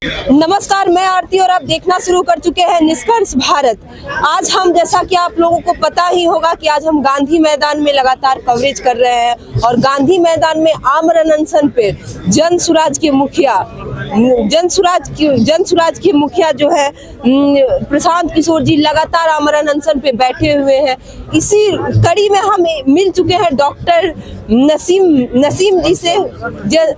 नमस्कार, मैं आरती और आप देखना शुरू कर चुके हैं निष्कर्ष भारत। आज हम, जैसा कि आप लोगों को पता ही होगा कि आज हम गांधी मैदान में लगातार कवरेज कर रहे हैं और गांधी मैदान में आमरण अनशन पे जन स्वराज की मुखिया जो है प्रशांत किशोर जी लगातार आमरण अनशन पे बैठे हुए हैं। इसी कड़ी में हम मिल चुके हैं डॉक्टर नसीम जी से,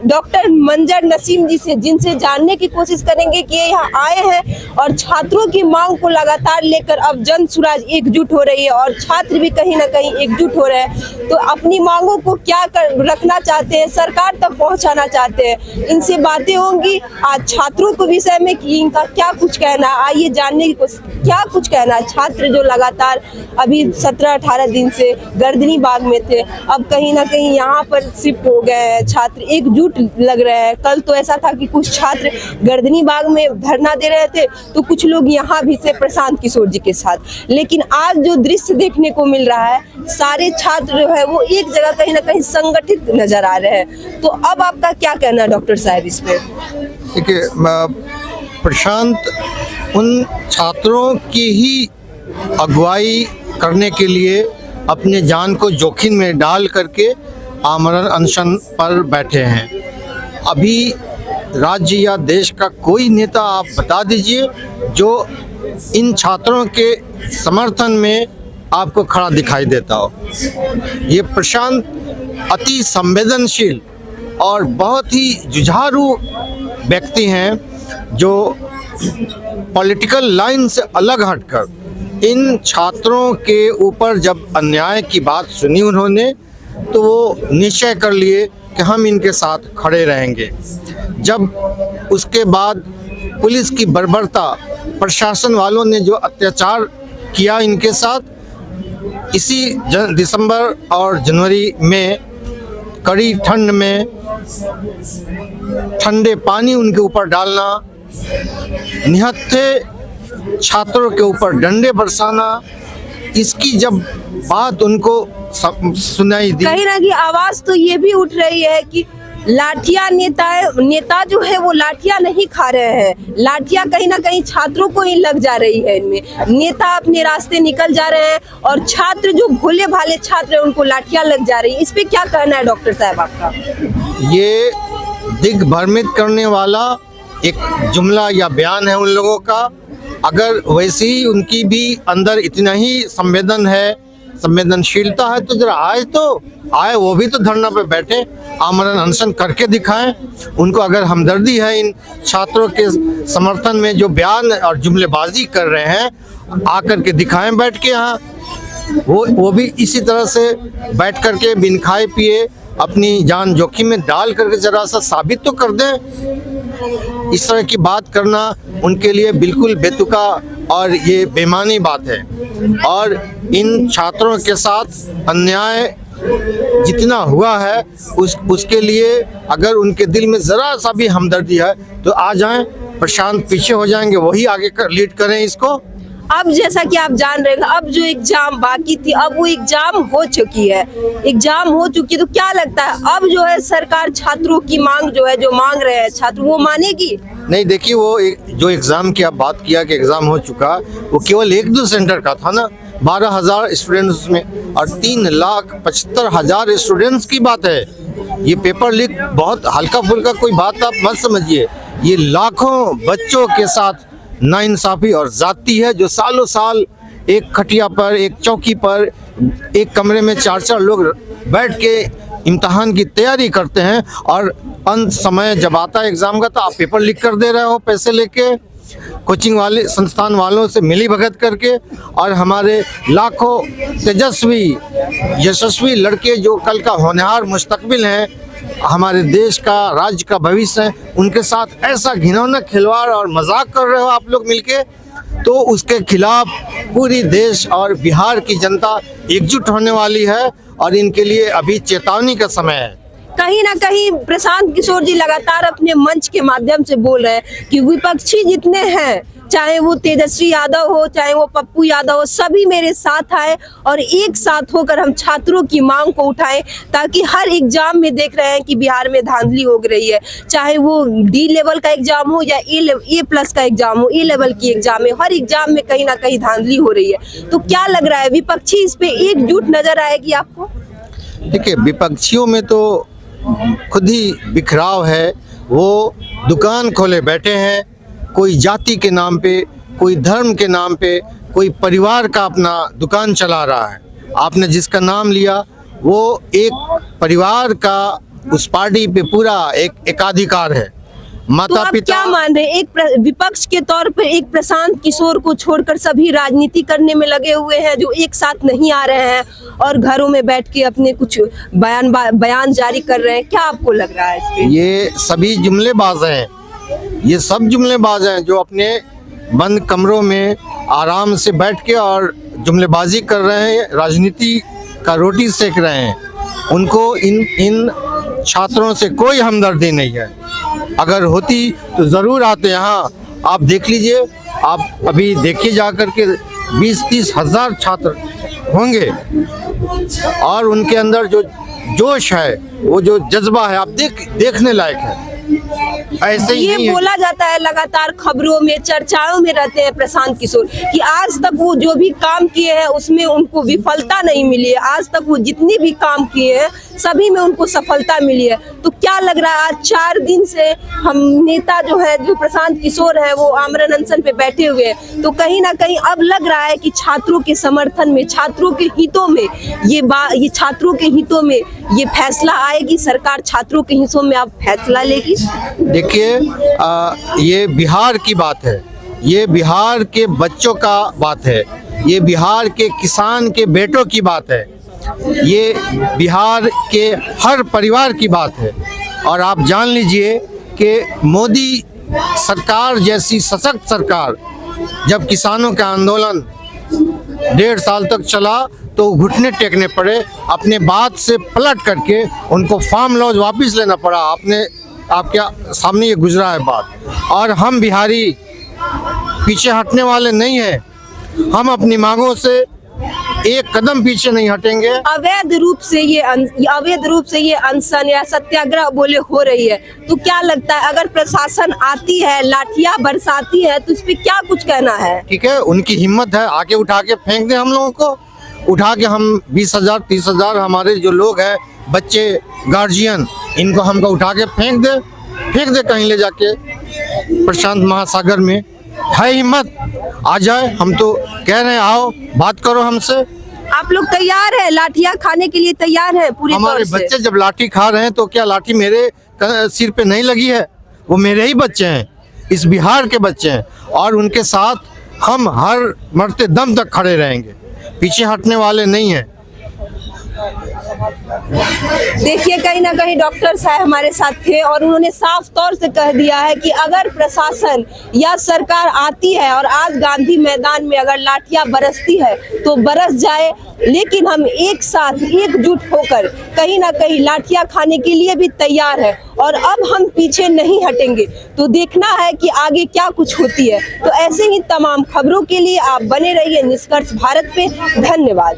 डॉक्टर मंजर नसीम जी से, जिनसे जानने की कोशिश करेंगे कि ये यहाँ आए हैं और छात्रों की मांग को लगातार लेकर अब जन स्वराज एकजुट हो रही है और छात्र भी कहीं ना कहीं एकजुट हो रहे हैं। तो अपनी मांगों को क्या रखना चाहते हैं, सरकार तक पहुंचाना चाहते हैं, इनसे बातें होंगी आज छात्रों के विषय में कि इनका क्या कुछ कहना है। आइए जानने की कोशिश, क्या कुछ कहना है। छात्र जो लगातार अभी 17-18 दिन से गर्दनी बाग में थे, अब कहीं ना कहीं यहाँ पर शिफ्ट हो गए हैं। छात्र एकजुट लग रहे हैं। कल तो ऐसा था कि कुछ छात्र गर्दनी बाग में धरना दे रहे थे तो कुछ लोग यहाँ भी थे प्रशांत किशोर जी के साथ। लेकिन आज जो दृश्य देखने को मिल रहा है, सारे छात्र जो है वो एक जगह कहीं ना कहीं संगठित नजर आ रहे हैं। तो अब आपका क्या कहना है डॉक्टर साहब इस पे? देखिए, प्रशांत उन छात्रों की ही अगुवाई करने के लिए अपने जान को जोखिम में डाल करके आमरण अनशन पर बैठे हैं। अभी राज्य या देश का कोई नेता आप बता दीजिए जो इन छात्रों के समर्थन में आपको खड़ा दिखाई देता हो। ये प्रशांत अति संवेदनशील और बहुत ही जुझारू व्यक्ति हैं जो पॉलिटिकल लाइन से अलग हटकर इन छात्रों के ऊपर जब अन्याय की बात सुनी उन्होंने तो वो निश्चय कर लिए कि हम इनके साथ खड़े रहेंगे। जब उसके बाद पुलिस की बर्बरता, प्रशासन वालों ने जो अत्याचार किया इनके साथ, इसी दिसंबर और जनवरी में कड़ी ठंड में ठंडे पानी उनके ऊपर डालना, निहत्थे छात्रों के ऊपर डंडे बरसाना, इसकी जब बात उनको सुनाई दी, कहीं ना कहीं आवाज तो ये भी उठ रही है कि लाठियां नेता जो है वो लाठियां नहीं खा रहे हैं, लाठियां कहीं ना कहीं छात्रों को ही लग जा रही है। इनमें नेता अपने रास्ते निकल जा रहे हैं और छात्र जो भोले भाले छात्र हैं उनको लाठियां लग जा रही है। इस पे क्या कहना है डॉक्टर साहब आपका? ये दिग्भ्रमित करने वाला एक जुमला या बयान है उन लोगों का। अगर वैसे ही उनकी भी अंदर इतना ही संवेदनशीलता है तो जरा आए, वो भी तो धरना पे बैठे, आमरण अनशन करके दिखाएं। उनको अगर हमदर्दी है इन छात्रों के समर्थन में जो बयान और जुमलेबाजी कर रहे हैं, आकर के दिखाएं बैठ के यहाँ। वो भी इसी तरह से बैठ करके बिन खाए पिए अपनी जान जोखिम में डाल करके जरा सा साबित तो कर दें। इस तरह की बात करना उनके लिए बिल्कुल बेतुका और ये बेईमानी बात है। और इन छात्रों के साथ अन्याय जितना हुआ है उसके लिए अगर उनके दिल में जरा सा भी हमदर्दी है तो आ जाएं। प्रशांत पीछे हो जाएंगे, वही आगे लीड करें इसको। अब जैसा कि आप जान रहे हैं, अब जो एग्जाम बाकी थी अब वो एग्जाम हो चुकी है, तो क्या लगता है अब जो है सरकार छात्रों की मांग जो है, जो मांग रहे हैं छात्र, वो मानेगी? नहीं, देखिए, वो जो एग्जाम की आप बात किया कि एग्जाम हो चुका, वो केवल 1-2 सेंटर का था ना, 12,000 स्टूडेंट्स में और 3,75,000 स्टूडेंट्स की बात है। ये पेपर लीक बहुत हल्का फुल्का कोई बात आप मत समझिए। ये लाखों बच्चों के साथ नाइंसाफी और जाती है जो सालों साल एक खटिया पर, एक चौकी पर, एक कमरे में 4-4 लोग बैठ के इम्तिहान की तैयारी करते हैं और अंत समय जब आता है एग्जाम का तो आप पेपर लीक कर दे रहे हो पैसे लेके, कोचिंग वाले संस्थान वालों से मिली भगत करके। और हमारे लाखों तेजस्वी यशस्वी लड़के जो कल का होनहार मुस्तकबिल हैं, हमारे देश का, राज्य का भविष्य है, उनके साथ ऐसा घिनौना खिलवाड़ और मजाक कर रहे हो आप लोग मिलके, तो उसके खिलाफ पूरी देश और बिहार की जनता एकजुट होने वाली है और इनके लिए अभी चेतावनी का समय है। कहीं ना कहीं प्रशांत किशोर जी लगातार अपने मंच के माध्यम से बोल रहे हैं कि विपक्षी जितने हैं चाहे वो तेजस्वी यादव हो, चाहे वो पप्पू यादव हो, सभी मेरे साथ आए और एक साथ होकर हम छात्रों की मांग को उठाएं, ताकि हर एग्जाम में देख रहे हैं कि बिहार में धांधली हो रही है, चाहे वो डी लेवल का एग्जाम हो या ए प्लस का एग्जाम हो, ए लेवल की एग्जाम है, हर एग्जाम में कहीं ना कहीं धांधली हो रही है। तो क्या लग रहा है, विपक्षी इस पे एकजुट नजर आएगी आपको? देखिए, विपक्षियों में तो खुद ही बिखराव है। वो दुकान खोले बैठे हैं, कोई जाति के नाम पे, कोई धर्म के नाम पे, कोई परिवार का अपना दुकान चला रहा है। आपने जिसका नाम लिया वो एक परिवार का उस पार्टी पे पूरा एक एकाधिकार है। तो माता आप पिता क्या मान रहे हैं, एक विपक्ष के तौर पर एक प्रशांत किशोर को छोड़कर सभी राजनीति करने में लगे हुए हैं, जो एक साथ नहीं आ रहे हैं और घरों में बैठ के अपने कुछ बयान जारी कर रहे हैं, क्या आपको लग रहा है इस पे? ये सभी जुमलेबाज हैं, ये सब जुमलेबाज हैं जो अपने बंद कमरों में आराम से बैठ के और जुमलेबाजी कर रहे हैं, राजनीति का रोटी सेक रहे हैं। उनको इन छात्रों से कोई हमदर्दी नहीं है। अगर होती तो ज़रूर आते यहाँ। आप देख लीजिए, आप अभी देखिए जाकर के 20-30 हज़ार छात्र होंगे और उनके अंदर जो जोश है, वो जो जज्बा है, आप देखने लायक है। ऐसे ही ये नहीं है। बोला जाता है, लगातार खबरों में चर्चाओं में रहते हैं प्रशांत किशोर कि आज तक वो जो भी काम किए हैं उसमें उनको विफलता नहीं मिली है। आज तक वो जितनी भी काम किए हैं सभी में उनको सफलता मिली है। तो क्या लग रहा है, आज 4 दिन से हम नेता जो है, जो प्रशांत किशोर है, वो आमरण अनशन पे बैठे हुए हैं, तो कहीं ना कहीं अब लग रहा है कि छात्रों के समर्थन में, छात्रों के हितों में ये छात्रों के हितों में ये फैसला आएगी, सरकार छात्रों के हितों में अब फैसला लेगी। देखिए, ये बिहार की बात है, ये बिहार के बच्चों का बात है, ये बिहार के किसान के बेटों की बात है, ये बिहार के हर परिवार की बात है। और आप जान लीजिए कि मोदी सरकार जैसी सशक्त सरकार, जब किसानों का आंदोलन 1.5 साल तक चला तो घुटने टेकने पड़े, अपने बात से पलट करके उनको फार्म लॉज वापस लेना पड़ा। आपके सामने ये गुजरा है बात। और हम बिहारी पीछे हटने वाले नहीं हैं, हम अपनी मांगों से एक कदम पीछे नहीं हटेंगे। अवैध रूप से ये अनशन या सत्याग्रह बोले हो रही है, तो क्या लगता है अगर प्रशासन आती है, लाठियां बरसाती है, तो इस पे क्या कुछ कहना है? ठीक है, उनकी हिम्मत है, आके उठा के फेंक दे हम लोगों को, उठा के हम 20,000-30 हज़ार हमारे जो लोग हैं, बच्चे, गार्जियन, इनको हमको उठा के फेंक दे कहीं ले जाके प्रशांत महासागर में। है हिम्मत, आ जाए। हम तो कह रहे हैं, आओ बात करो हमसे। आप लोग तैयार हैं, लाठियां खाने के लिए तैयार हैं पूरी हमारे तौर से? बच्चे जब लाठी खा रहे हैं तो क्या लाठी मेरे सिर पे नहीं लगी है? वो मेरे ही बच्चे हैं, इस बिहार के बच्चे हैं, और उनके साथ हम हर मरते दम तक खड़े रहेंगे, पीछे हटने वाले नहीं हैं। देखिए, कहीं ना कहीं डॉक्टर साहब हमारे साथ थे और उन्होंने साफ तौर से कह दिया है कि अगर प्रशासन या सरकार आती है और आज गांधी मैदान में अगर लाठियां बरसती है तो बरस जाए, लेकिन हम एक साथ एकजुट होकर कहीं ना कहीं लाठियां खाने के लिए भी तैयार है और अब हम पीछे नहीं हटेंगे। तो देखना है कि आगे क्या कुछ होती है। तो ऐसे ही तमाम खबरों के लिए आप बने रहिए निष्कर्ष भारत पे। धन्यवाद।